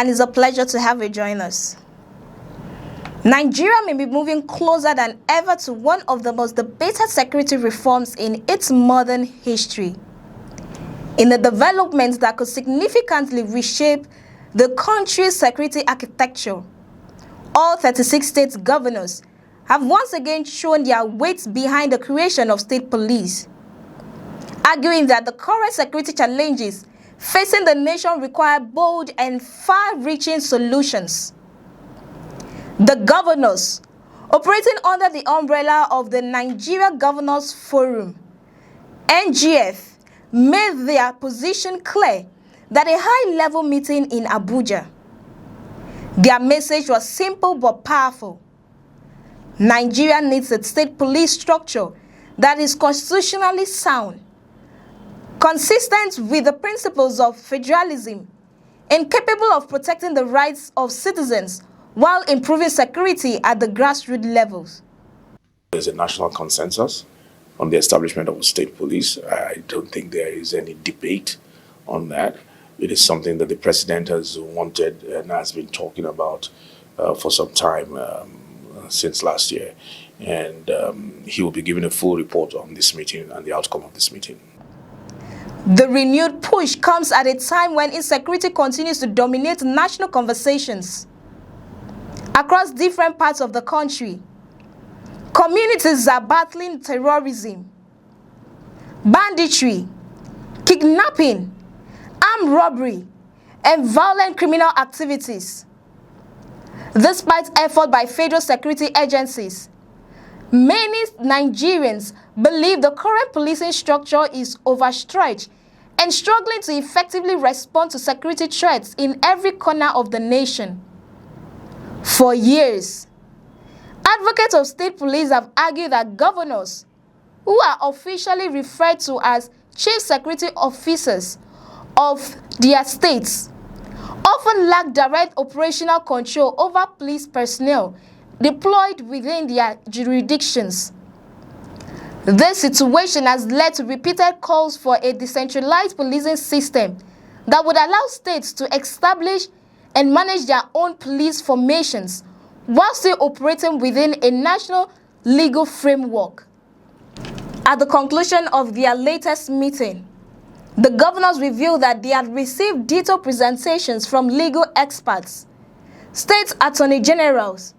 and it's a pleasure to have you join us. Nigeria may be moving closer than ever to one of the most debated security reforms in its modern history. In a development that could significantly reshape the country's security architecture, all 36 state governors have once again shown their weight behind the creation of state police, arguing that the current security challenges facing the nation require bold and far-reaching solutions. The governors, operating under the umbrella of the Nigeria Governors Forum, NGF, made their position clear at a high-level meeting in Abuja. Their message was simple but powerful. Nigeria needs a state police structure that is constitutionally sound, consistent with the principles of federalism, and capable of protecting the rights of citizens while improving security at the grassroots levels. There's a national consensus on the establishment of a state police. I don't think there is any debate on that. It is something that the president has wanted and has been talking about for some time, since last year. And he will be giving a full report on this meeting and the outcome of this meeting. The renewed push comes at a time when insecurity continues to dominate national conversations. Across different parts of the country, communities are battling terrorism, banditry, kidnapping, armed robbery, and violent criminal activities. Despite effort by federal security agencies, many Nigerians believe the current policing structure is overstretched and struggling to effectively respond to security threats in every corner of the nation. For years, advocates of state police have argued that governors, who are officially referred to as chief security officers of their states, often lack direct operational control over police personnel deployed within their jurisdictions. This situation has led to repeated calls for a decentralized policing system that would allow states to establish and manage their own police formations while still operating within a national legal framework. At the conclusion of their latest meeting, the governors revealed that they had received detailed presentations from legal experts, state attorney generals,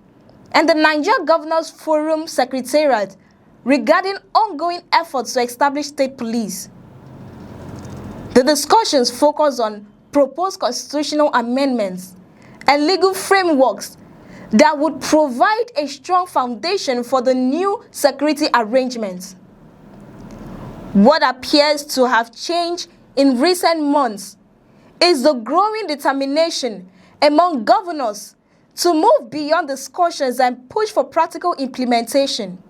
and the Nigeria Governors Forum Secretariat regarding ongoing efforts to establish state police. The discussions focused on proposed constitutional amendments and legal frameworks that would provide a strong foundation for the new security arrangements. What appears to have changed in recent months is the growing determination among governors to move beyond discussions and push for practical implementation.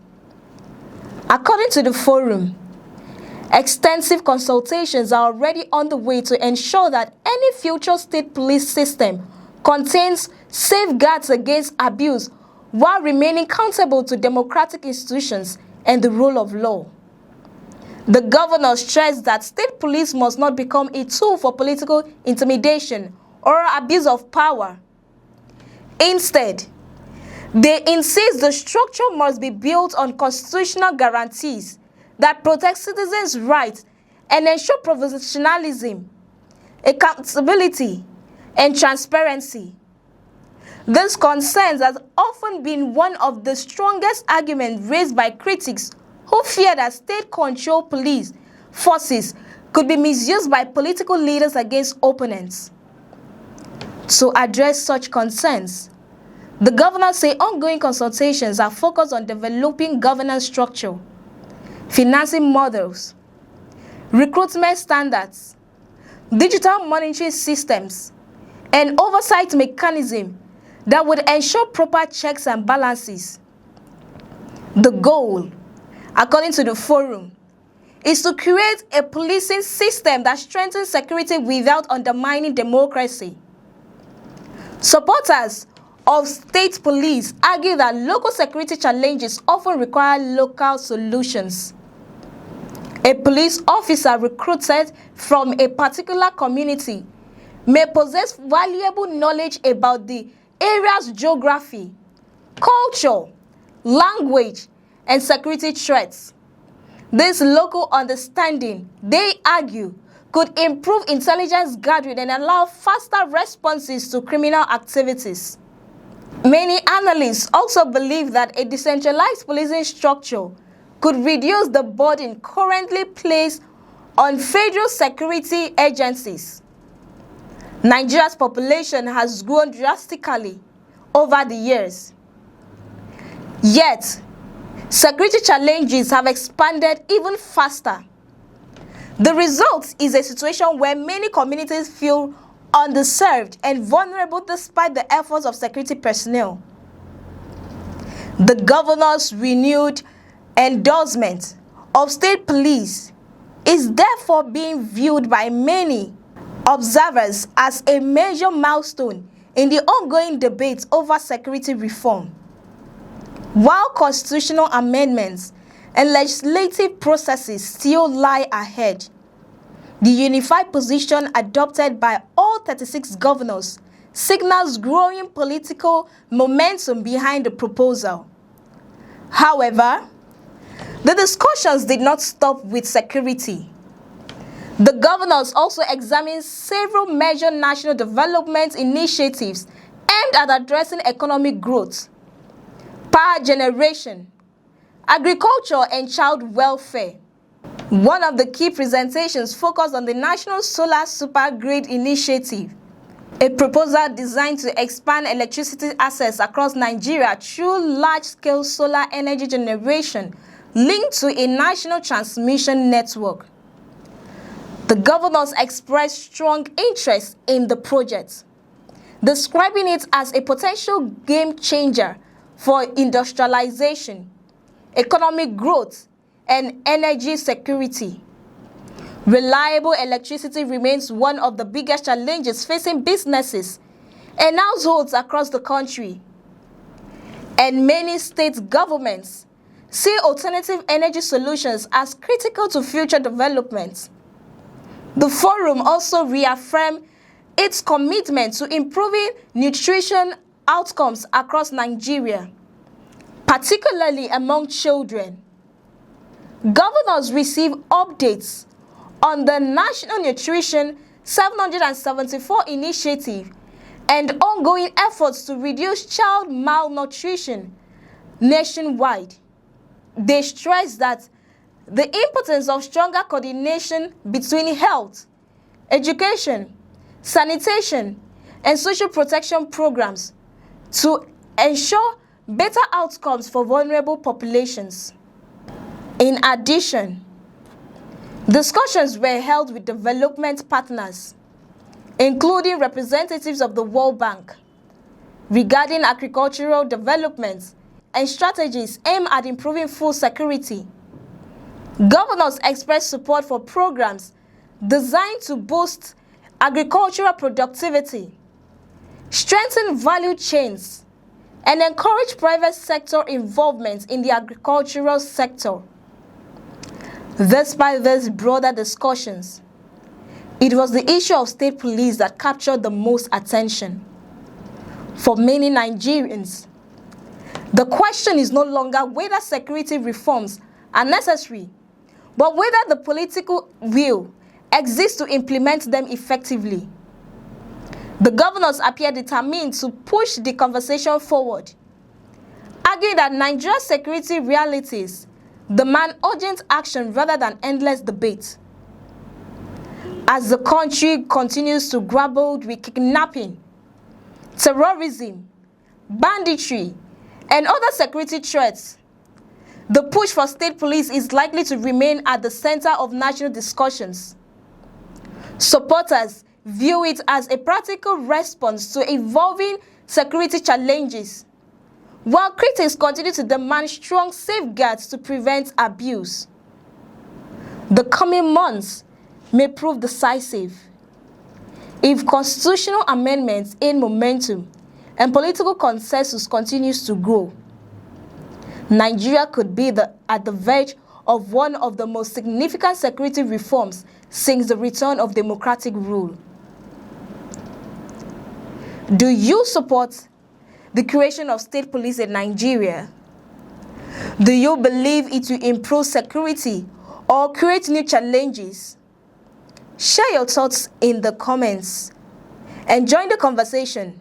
According to the forum, extensive consultations are already underway to ensure that any future state police system contains safeguards against abuse while remaining accountable to democratic institutions and the rule of law. The governor stressed that state police must not become a tool for political intimidation or abuse of power. Instead, they insist the structure must be built on constitutional guarantees that protect citizens' rights and ensure professionalism, accountability, and transparency. This concern has often been one of the strongest arguments raised by critics who fear that state-controlled police forces could be misused by political leaders against opponents. To address such concerns, the governors say ongoing consultations are focused on developing governance structure, financing models, recruitment standards, digital monitoring systems, and oversight mechanisms that would ensure proper checks and balances. The goal, according to the forum, is to create a policing system that strengthens security without undermining democracy. Supporters of state police argue that local security challenges often require local solutions. A police officer recruited from a particular community may possess valuable knowledge about the area's geography, culture, language, and security threats. This local understanding, they argue, could improve intelligence gathering and allow faster responses to criminal activities. Many analysts also believe that a decentralized policing structure could reduce the burden currently placed on federal security agencies. Nigeria's population has grown drastically over the years. Yet, security challenges have expanded even faster. The result is a situation where many communities feel underserved and vulnerable despite the efforts of security personnel. The governor's renewed endorsement of state police is therefore being viewed by many observers as a major milestone in the ongoing debate over security reform. While constitutional amendments and legislative processes still lie ahead, the unified position adopted by all 36 governors signals growing political momentum behind the proposal. However, the discussions did not stop with security. The governors also examined several major national development initiatives aimed at addressing economic growth, power generation, agriculture, and child welfare. One of the key presentations focused on the National Solar Super Grid Initiative, a proposal designed to expand electricity access across Nigeria through large-scale solar energy generation linked to a national transmission network. The governors expressed strong interest in the project, describing it as a potential game changer for industrialization, economic growth, and energy security. Reliable electricity remains one of the biggest challenges facing businesses and households across the country. And many state governments see alternative energy solutions as critical to future development. The forum also reaffirmed its commitment to improving nutrition outcomes across Nigeria, particularly among children. Governors received updates on the National Nutrition 774 initiative and ongoing efforts to reduce child malnutrition nationwide. They stressed that the importance of stronger coordination between health, education, sanitation, and social protection programs to ensure better outcomes for vulnerable populations. In addition, discussions were held with development partners, including representatives of the World Bank, regarding agricultural development and strategies aimed at improving food security. Governors expressed support for programs designed to boost agricultural productivity, strengthen value chains, and encourage private sector involvement in the agricultural sector. Despite these broader discussions, it was the issue of state police that captured the most attention. For many Nigerians, the question is no longer whether security reforms are necessary, but whether the political will exists to implement them effectively. The governors appear determined to push the conversation forward, arguing that Nigeria's security realities demand urgent action rather than endless debate. As the country continues to grapple with kidnapping, terrorism, banditry, and other security threats, the push for state police is likely to remain at the center of national discussions. Supporters view it as a practical response to evolving security challenges, while critics continue to demand strong safeguards to prevent abuse. The coming months may prove decisive. If constitutional amendments gain momentum and political consensus continues to grow, Nigeria could be at the verge of one of the most significant security reforms since the return of democratic rule. Do you support the creation of state police in Nigeria? Do you believe it will improve security or create new challenges? Share your thoughts in the comments and join the conversation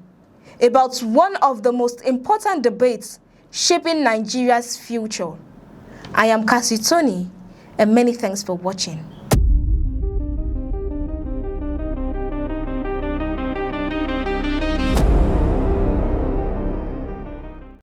about one of the most important debates shaping Nigeria's future. I am Cassie Tony, and many thanks for watching.